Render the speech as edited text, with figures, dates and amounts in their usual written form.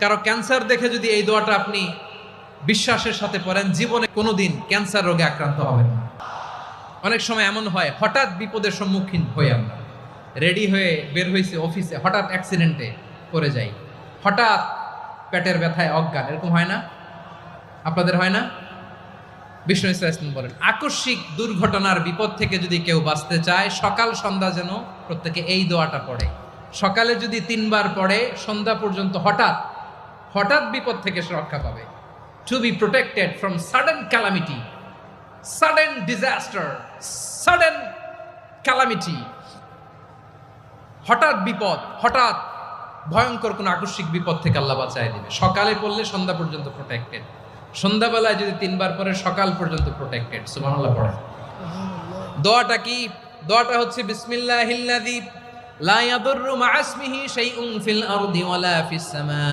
কারো ক্যান্সার দেখে যদি এই দোয়াটা আপনি বিশ্বাসের সাথে পড়েন, জীবনে কোনোদিন ক্যান্সার রোগে আক্রান্ত হবেন না। অনেক সময় এমন হয়, হঠাৎ বিপদের সম্মুখীন হই আমরা, রেডি হয়ে বের হয়েছে অফিসে, হঠাৎ অ্যাক্সিডেন্টে পড়ে যাই, হঠাৎ পেটের ব্যথায় অজ্ঞান, এরকম হয় না? আপনাদের হয় না? বিষ্ণু ইসলাম বলেন, আকস্মিক দুর্ঘটনার বিপদ থেকে যদি কেউ বাঁচতে চায়, সকাল সন্ধ্যা যেন প্রত্যেকে এই দোয়াটা পড়ে। সকালে যদি 3 বার পড়ে, সন্ধ্যা পর্যন্ত হঠাৎ বিপদ থেকে সে রক্ষা পাবে। To be protected from sudden calamity, sudden disaster, sudden calamity, হঠাৎ বিপদ, হঠাৎ ভয়ঙ্কর কোন আকস্মিক বিপদ থেকে আল্লাহ বাঁচায় দিবে। সকালে পড়লে সন্ধ্যা পর্যন্ত প্রোটেক্টেড, সন্ধ্যাবেলায় যদি 3 বার পরে সকাল পর্যন্ত প্রোটেক্টেড। সুবহানাল্লাহ পড়ে। দোয়াটা কি? দোয়াটা হচ্ছে বিসমিল্লাহিল্লাযী লা ইয়াদুররু মা ইসমিহি শাইউন ফিল আরদি ওয়ালা ফিস সামা।